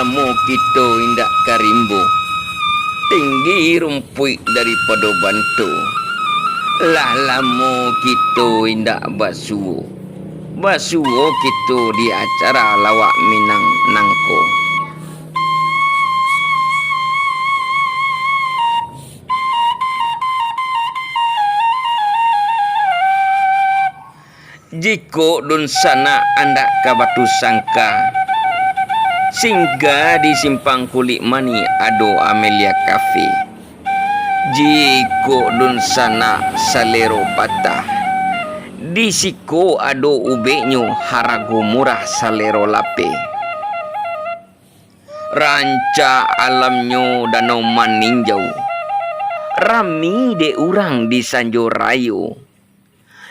lamo kita indak karimbo, tinggi rumput daripada bantu. Lah lamo kita indak basuo, basuo kita di acara lawak Minang Nangko. Jiko dun sana andak ka batu sangka, singgah di simpang kulit mani ado Amelia Cafe. Jiko dun sana salero patah, di siko ado ubeknyo harago murah salero lape. Ranca alamnyo danau maninjau, rami de urang di Sanjo Rayo.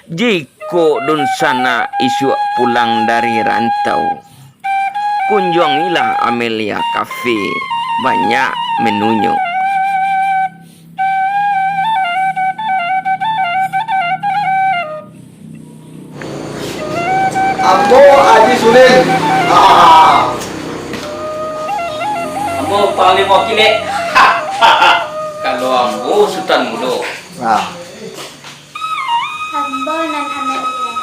Jiko dun sana isu pulang dari rantau, kunjungilah Amelia Cafe, banyak menunya. Ambo Haji Sudin. Ambo Panglima Kile. Kalau ambo Sultan Mudo. Nah, Ambo nan Amelia.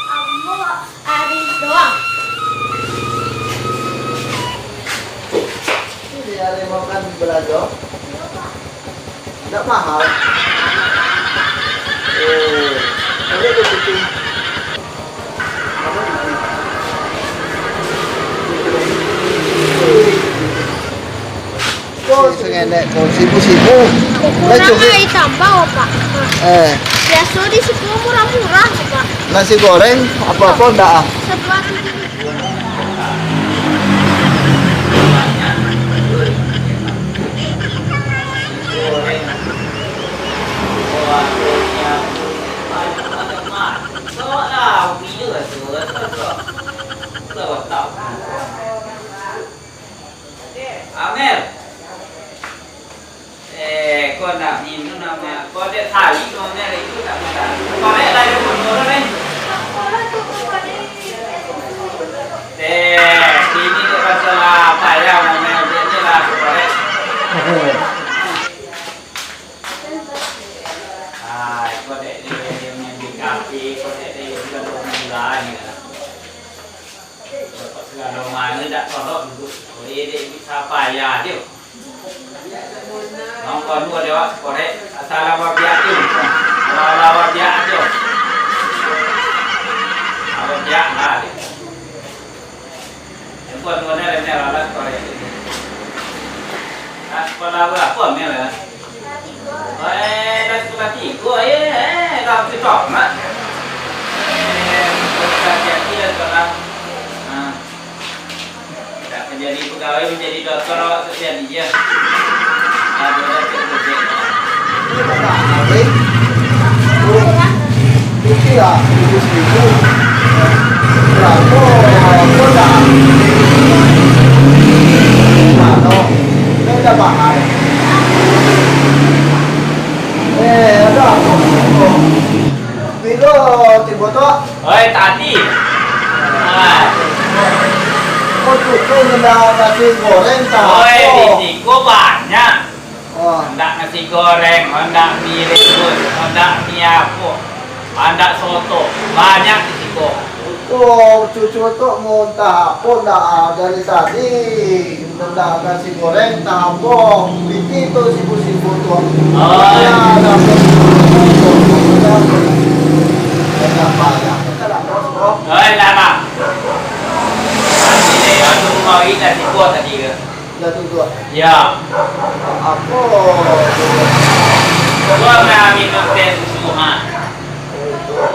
Ambo Ari doang. ini ada yang makan belajo. Tidak mahal. Ada begitu. Kau sengenek kau sipu-sipu. Kurang ay tambah Pak. Biasa di situ murah-murah Pak. Nasi goreng apa-apa enggak? Sebuah Amel, kau nak minum nama, kau ada thali kau ni ada itu tak bisa. Kau ada lagi pun kau ada ni. Ini tu masalah payah Amel, dia lah kau ada. Kau ada dia main di kafe, kau ada dia juga bermula ni. Kalau mana tak tolong dulu, dia bisa payah dia. Nongkon dua dia, korek asal awak biak tu, awak biak tu, awak biak lah. Nongkon dua ni lemnya lalat korek. Sekolah berapa ni lah? Dah sekolah 3, dah cepat mak. Sekolah tiada sekolah. Menjadi pegawai, menjadi dokter awak sosial dia. Ada kerja. Ini lah, ibu-ibu. Berapa? Berapa? Mana? Ini dah bahaya. Ada. Bila tiba tu? Oi, tadi. Kau tuh nasi goreng tak? Oi, di sini banyak. Oh, Hendak nasi goreng, hendak mie rebus, hendak mie apa, hendak soto, banyak di sini. oh cucu tu mau tak apa dah dari tadi. Hendak nasi goreng tak apa. Ini tu sipu-sipu tu. Oh. Ya, dah. Kenapa ya? Kenapa? Oi, lama. Ini dia tu mau ini nasi kuah tadi ke? Dah tu. Ya. Apa? Gua nak minum teh semua.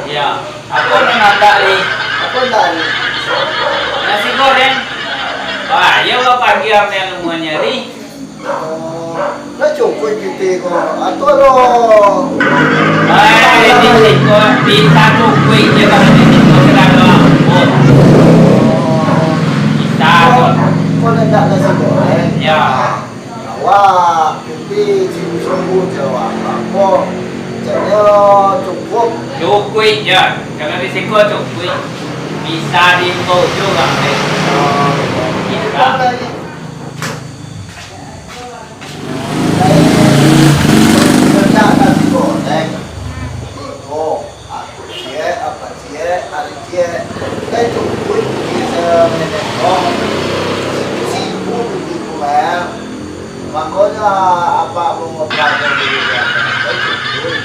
Ya. Aku nak dari Apa dah ni? nasi goreng. Wah, ya gua pagi ambil semuanya ni. Dah cukup kita ko. Atau lo? Di sini di satu kuih je kalau di situ sedang lambut. Kita Kau nak nasi goreng? ya. Awak kita cium jawab apa? Jadi cukup. Cukup je. Kalau di situ cukup. Bisa diimpor juga, Mek. Bisa. Kerja nasi goreng. Itu aku cie, apa cie, hari cie. Cukup bisa menengok. Sibu begitu ya. Makanya apa mau ngobrol dulu ya. Cukup.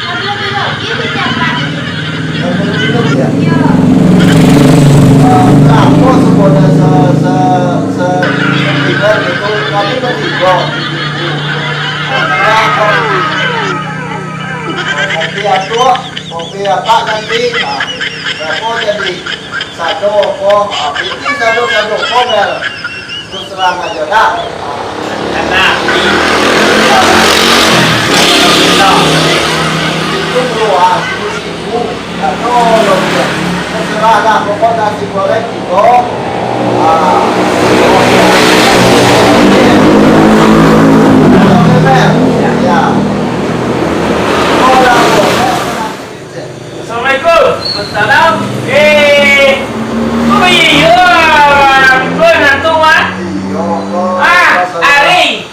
Ada lagi tiap pagi. Kamu minum ya? Ya. Kenapa sebenarnya sekitar itu kami bertiga. Kopi atuh, kopi apa nanti? Berapa jadi satu kok? Ini satu kok terus terang aja dah. Karena Itu keluar, ibu, tolong ya. Terserah lah, pokok nasi goreng itu. Ya. Assalamualaikum. Assalam. Kok iya? Kau nantu mah? Ari.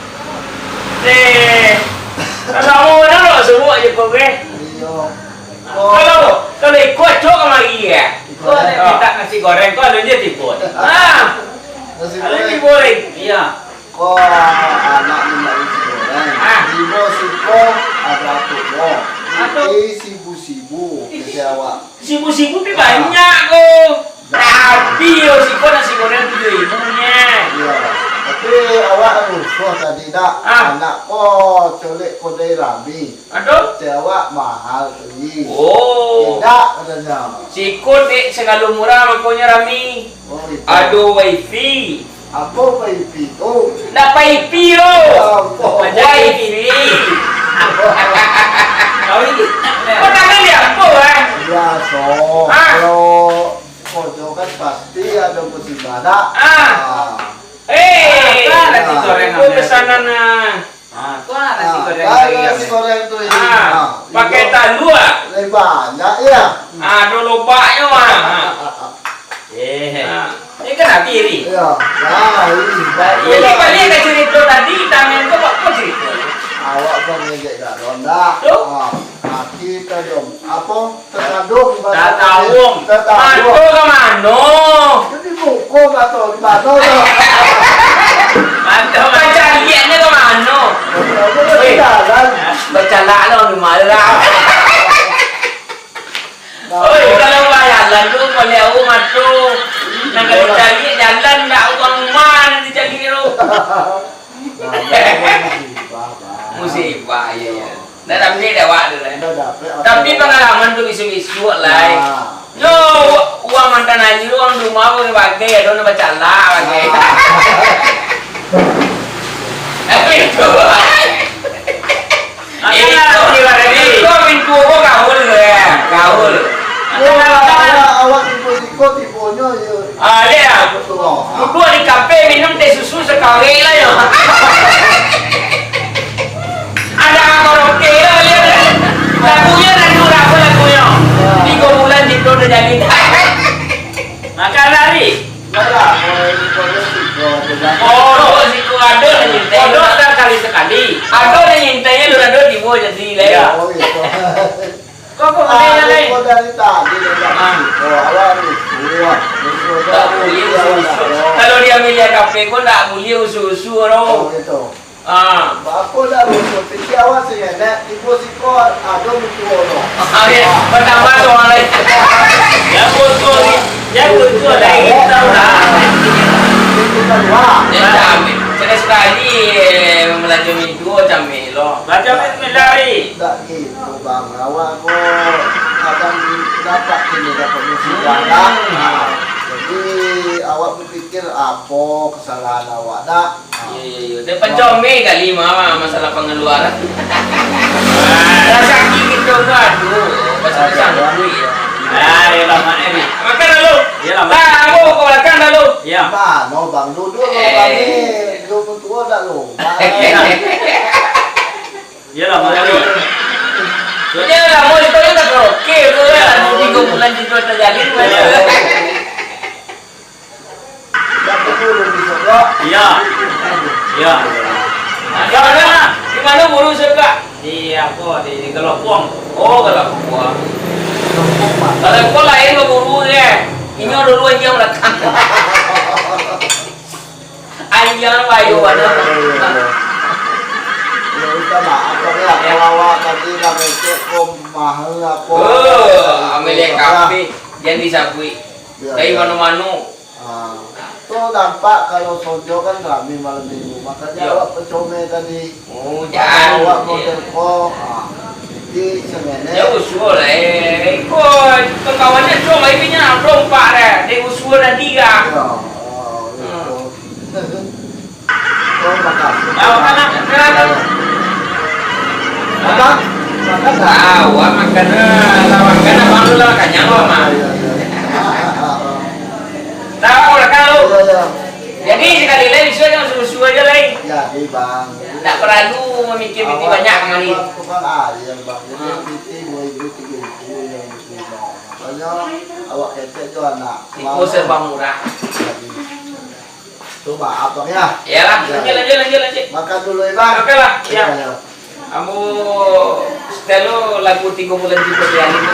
Kalau mau semua je kau ke? Kalau ikut cok lagi ya. Kau minta nasi goreng, kau ada dia tiput. Nasi Ada goreng. digoreng. Iya. Kok anak minta nasi goreng. Ibu sipo ada tuh. Sibu-sibu kecewa. Sibu-sibu pi banyak kok. Tapi si kau nasi goreng 7.000-nya. Iya. Tapi awak rusuh tadi dak. Anak kok colek kodai rami. Aduh. Kecewa mahal ini. Oh. Tidak katanya. Si kau dek segala murah makanya rami. Oh, itu. Aduh wifi. Apa wifi itu? Dapat wifi lo. Apa? Wifi. Kau ini. Kau nak beli apa Ya so. Kalau pojok kan pasti ada musibah. Nasi goreng aku pesanan. Kau nak nasi goreng lagi? Nasi goreng tuh ini. Pakai talu Lebih banyak ya. Aduh lobaknya mah. Ini kan hati ini. Iya. Ya ini. Ini balik ke cerita tadi, tangan kau apa cerita? Awak kan ngejek dah ronda. Kita dong. Apa? Terkadung. Tatawung. Mantu ke mano? Jadi buku atau di mana? Mantu baca liatnya ke mano? Jalan. Baca lah di mana? Oi, kalau bayaran tu boleh aku mantu. Nak cari jalan tak uang mana dicari tu. Musibah ya. Dah dapat dah wak tu lah. Tapi pengalaman tu isu-isu lah. Yo, uang mantan aja uang rumah boleh pakai, ada nak baca lah pakai. Itu. Itu pintu kau gaul ya, gaul. Awak tipu-tipunya je. Dia. Berdua di kafe minum teh susu sekali lah yo. Ada karaoke lah dia. Lagunya lagunya. 3 bulan di udah jadi. Makan lari. Oh, si ku ada nyintai. Oh, ada kali sekali. Ada nyintainya lu ada di bawah jadi lah. Oh gitu. Kok ada lain? Kok dari tadi awak rusuh. Tak boleh usu-usu. Kalau dia milih kafe kau tak boleh usu-usu Oh lo. gitu. Apa dah rusuh? Tapi awak sih nak ibu siko ada betul lo. Pertama soal lain. Yang betul dah kita lah. Kita luar. Saya sekali melaju minggu macam ni lo. Baca lari. Tak gitu bang. Awak kok akan dapat ini dapat musibah dah. Jadi awak berfikir apa kesalahan awak dah. Iya. Dia pencomel kali masalah pengeluaran. Rasa gigit dong aduh. Pasal duit ya. Ya lama ni. Makan dulu. Ya lama. Aku kau makan dulu. Ya. Mana bang duduk lo bang ni. Duduk tua dah lo. Ya lama ni. Dia lah mau itu dah okey tu lah. 3 bulan itu terjadi. kok. Iya. Iya. Di mana buru surga? Iya kok di Gelopong. Oh, kalau gua. Lempung mah. Kalau gua lain lo buru ya. Ini udah 2 jam datang. Ayah bayu mana? Ya udah maaf ya, kalau tadi kami cek mahal apa? Oh, Amelia Kafe yang disabui. Dari mana-mana. Tuh nampak kalau sojo kan kami malam minggu, makanya awak pecome tadi. Oh, jangan. Awak model kok. Jadi semene. Ya usul kok kawannya cuma ini nak rompak deh. Dia usul dan 3. Ya. Oh, makasih. Makan. Makan. Makan abang lu lah kenyang lo mah. Tahu lah kalau. Jadi sekali lagi bisa jangan susu aja lagi. Jadi bang. Tak perlu memikir-mikir banyak kali. Tukang air bang. Jadi biti 2 ibu 3 ibu yang gitu bang. Makanya awak kecek itu anak. Itu serba murah. Tuh maaf bang ya. Iyalah, lanjut. Makan dulu ya bang. Oke lah, ya. Kamu setel lo lagu 3 bulan juga di hari ini.